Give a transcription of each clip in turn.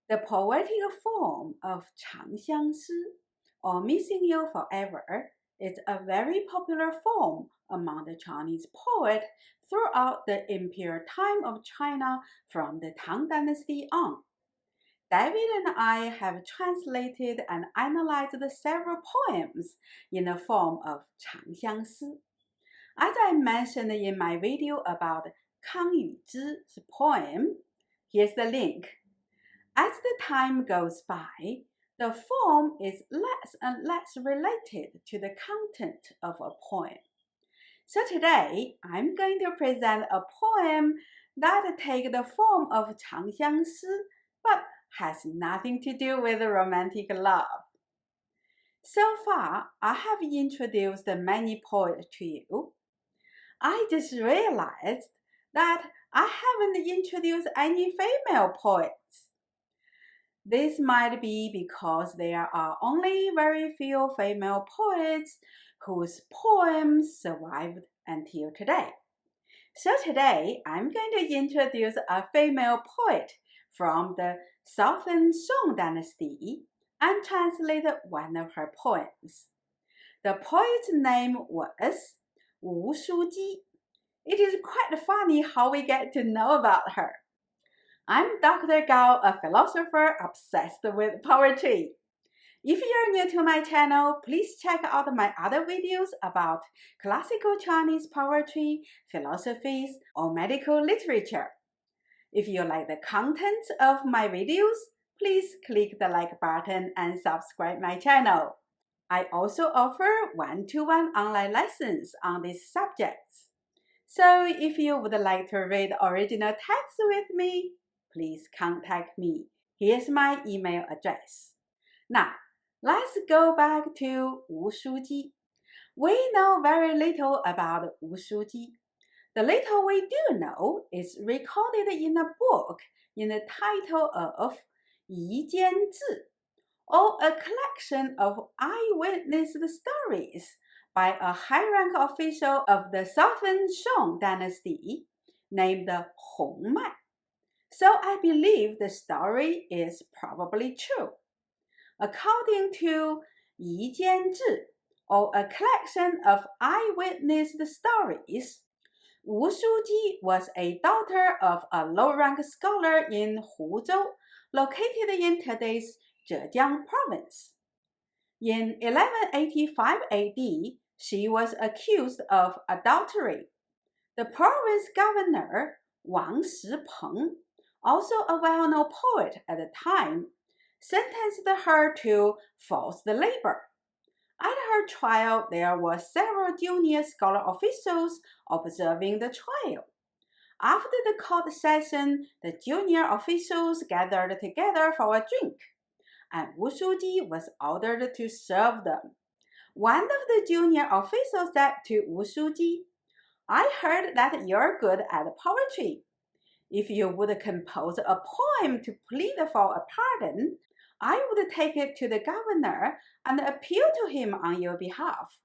The poetic form of 长相思, or Missing You Forever, is a very popular form among the Chinese poets throughout the imperial time of China from the Tang Dynasty on. David and I have translated and analyzed several poems in the form of 长相思. As I mentioned in my video about Kang Yuzhi's poem, here's the link. As the time goes by, the form is less and less related to the content of a poem. So today, I'm going to present a poem that takes the form of 长相思, but has nothing to do with romantic love. So far, I have introduced many poets to you. I just realized that I haven't introduced any female poets. This might be because there are only very few female poets whose poems survived until today. So today, I'm going to introduce a female poet from the Southern Song Dynasty and translate one of her poems. The poet's name was Wu Shuji. It is quite funny how we get to know about her. I'm Dr. Gao, a philosopher obsessed with poetry. If you're new to my channel, please check out my other videos about classical Chinese poetry, philosophies, or medical literature. If you like the content of my videos, please click the like button and subscribe my channel. I also offer one-to-one online lessons on these subjects. So if you would like to read original text with me, please contact me. Here's my email address. Now, let's go back to Wu Shuji. We know very little about Wu Shuji. The little we do know is recorded in a book in the title of Yi Jian Zhi, or a collection of eyewitness stories by a high-rank official of the Southern Song Dynasty named Hong Mai. So I believe the story is probably true. According to Yi Jian Zhi, or a collection of eyewitness stories, Wu Shuji was a daughter of a low-rank scholar in Huzhou, located in today's Zhejiang province. In 1185 AD, she was accused of adultery. The province governor, Wang Shipeng, also a well-known poet at the time, sentenced her to forced labor. At her trial, there were several junior scholar officials observing the trial. After the court session, the junior officials gathered together for a drink, and Wu Shuji was ordered to serve them. One of the junior officials said to Wu Shuji, "I heard that you're good at poetry. If you would compose a poem to plead for a pardon, I would take it to the governor and appeal to him on your behalf."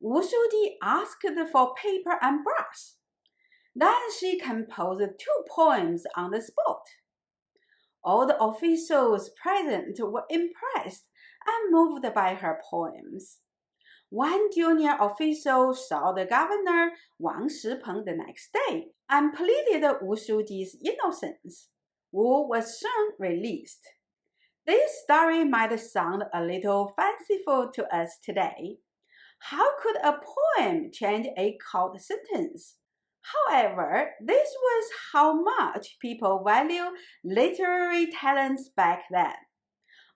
Wu Shuji asked for paper and brush. Then she composed 2 poems on the spot. All the officials present were impressed and moved by her poems. One junior official saw the governor, Wang Shipeng, the next day and pleaded Wu Shuji's innocence. Wu was soon released. This story might sound a little fanciful to us today. How could a poem change a court sentence? However, this was how much people value literary talents back then.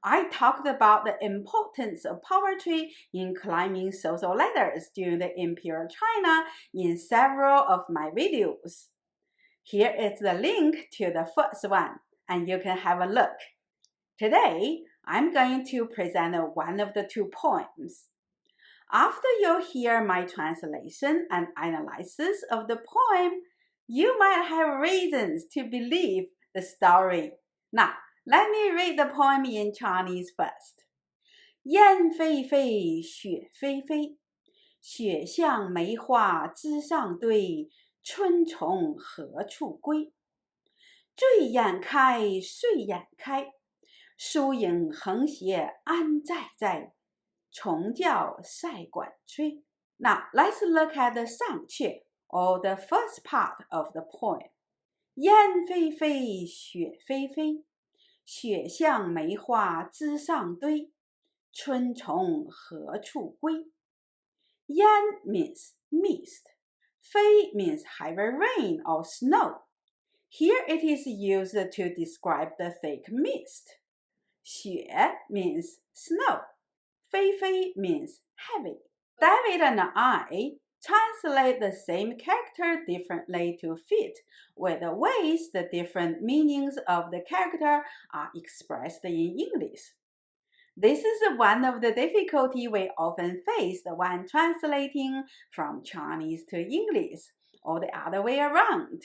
I talked about the importance of poetry in climbing social ladders during the Imperial China in several of my videos. Here is the link to the first one, and you can have a look. Today, I'm going to present one of the 2 poems. After you hear my translation and analysis of the poem, you might have reasons to believe the story. Now, let me read the poem in Chinese first. 雁飞飞，雪霏霏，雪向梅花枝上堆，春虫何处归？醉眼开，睡眼开，疏影横斜安在在，虫叫赛管吹。Now let's look at the 上阙, or the first part of the poem. 燕飞飞，雪霏霏，雪向梅花枝上堆，春虫何处归？ Yan means mist. Fei means heavy rain or snow. Here it is used to describe the thick mist. 雪 means snow. Fei Fei means heavy. David and I translate the same character differently to fit with the ways the different meanings of the character are expressed in English. This is one of the difficulties we often face when translating from Chinese to English, or the other way around.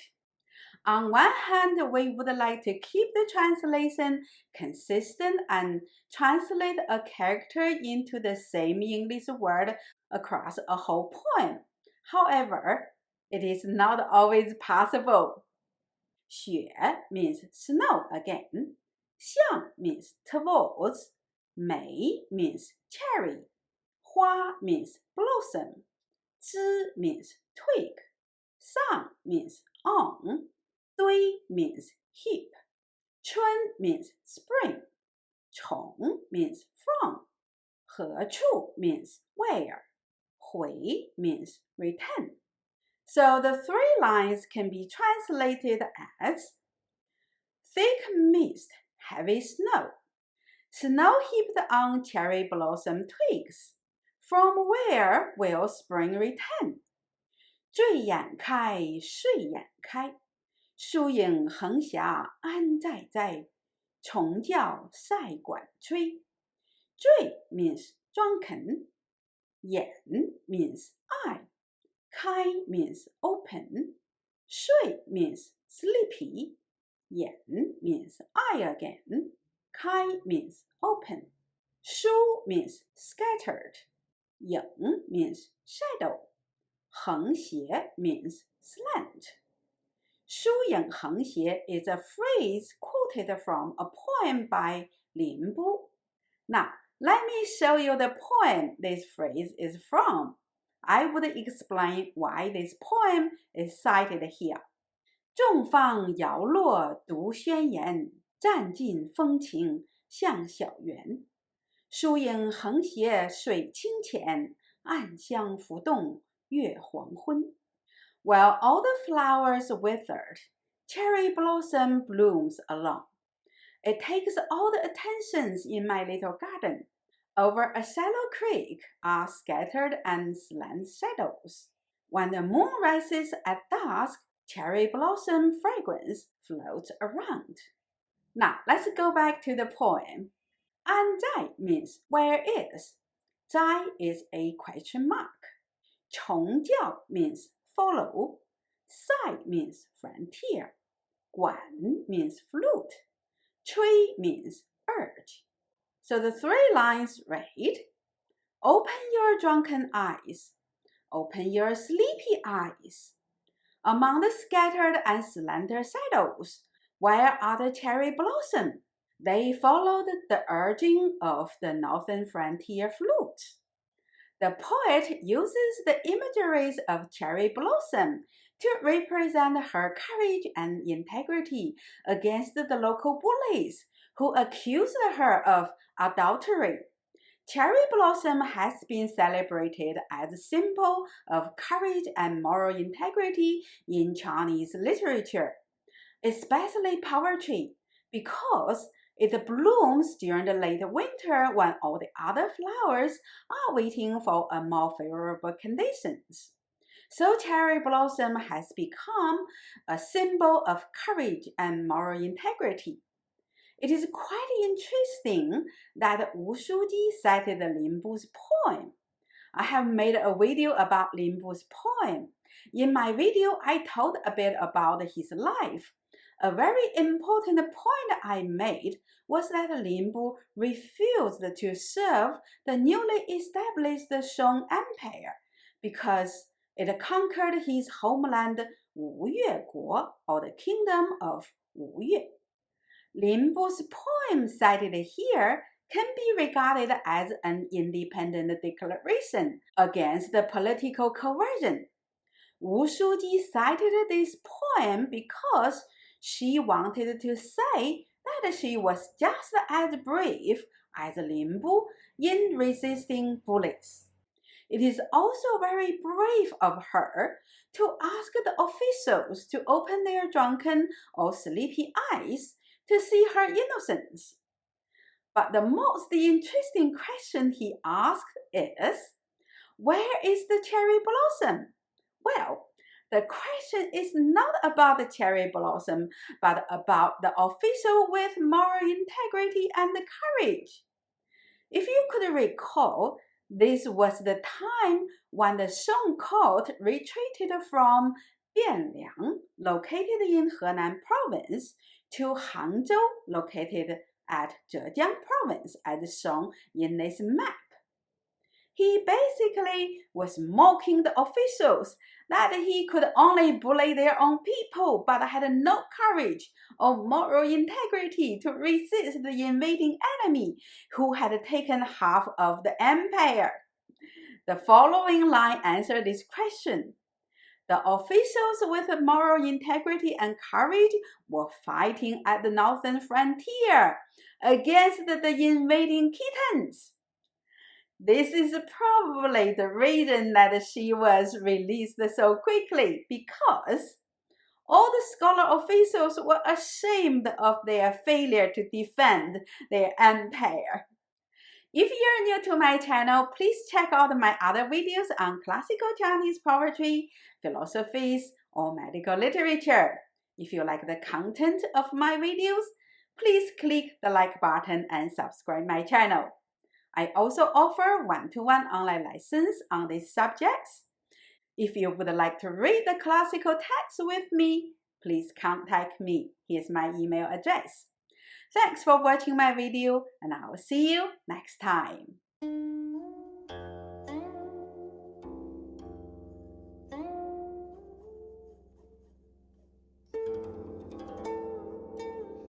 On one hand, we would like to keep the translation consistent and translate a character into the same English word across a whole poem. However, it is not always possible. 雪 means snow again. 向 means towards. 梅 means cherry. 花 means blossom. 枝 means twig. 上 means on. 堆 means heap. 春 means spring. 从 means from. 何处 means where. 回 means return. So the three lines can be translated as thick mist, heavy snow, snow heaped on cherry blossom twigs. From where will spring return? 醉眼开，睡眼开，疏影横斜安在在，虫叫赛管吹。醉 means drunken. 眼 means eye. 开 means open. 睡 means sleepy. 眼 means eye again. 开 means open. 疏 means scattered. 影 means shadow. 横斜 means slant. 疏影横斜 is a phrase quoted from a poem by Lin Bu. Now, let me show you the poem this phrase is from. I would explain why this poem is cited here. 众放摇落独宣言，占尽风情向小园。疏影横斜水清浅，暗香浮动月黄昏。While all the flowers withered, cherry blossom blooms along. It takes all the attentions in my little garden. Over a shallow creek are scattered and slant shadows. When the moon rises at dusk, cherry blossom fragrance floats around. Now, let's go back to the poem. 安在 means where is. 在 is a question mark. 虫叫 means follow. 赛 means frontier. 管 means flute. 吹 means urge. So the three lines read, open your drunken eyes, open your sleepy eyes. Among the scattered and slender shadows, where are the cherry blossom? They followed the urging of the northern frontier flute. The poet uses the imageries of cherry blossom to represent her courage and integrity against the local bullies who accused her of adultery. Cherry blossom has been celebrated as a symbol of courage and moral integrity in Chinese literature, especially poetry, because it blooms during the late winter when all the other flowers are waiting for a more favorable conditions. So cherry blossom has become a symbol of courage and moral integrity. It is quite interesting that Wu Shuji cited Lin Bu's poem. I have made a video about Lin Bu's poem. In my video, I told a bit about his life. A very important point I made was that Lin Bu refused to serve the newly established Song Empire because it conquered his homeland Wu Yue Guo, or the kingdom of Wu Yue. Linbu's poem cited here can be regarded as an independent declaration against the political coercion. Wu Shuji cited this poem because she wanted to say that she was just as brave as Linbu in resisting bullies. It is also very brave of her to ask the officials to open their drunken or sleepy eyes to see her innocence. But the most interesting question he asked is, where is the cherry blossom? Well, the question is not about the cherry blossom, but about the official with moral integrity and courage. If you could recall, this was the time when the Song court retreated from Bianliang, located in Henan province, to Hangzhou, located at Zhejiang province, as shown in this map. He basically was mocking the officials that he could only bully their own people but had no courage or moral integrity to resist the invading enemy who had taken half of the empire. The following line answers this question. The officials with moral integrity and courage were fighting at the northern frontier against the invading Khitans. This is probably the reason that she was released so quickly, because all the scholar officials were ashamed of their failure to defend their empire. If you're new to my channel, please check out my other videos on classical Chinese poetry, philosophies, or medical literature. If you like the content of my videos, please click the like button and subscribe my channel. I also offer one-to-one online lessons on these subjects. If you would like to read the classical text with me, please contact me. Here's my email address. Thanks for watching my video, and I will see you next time.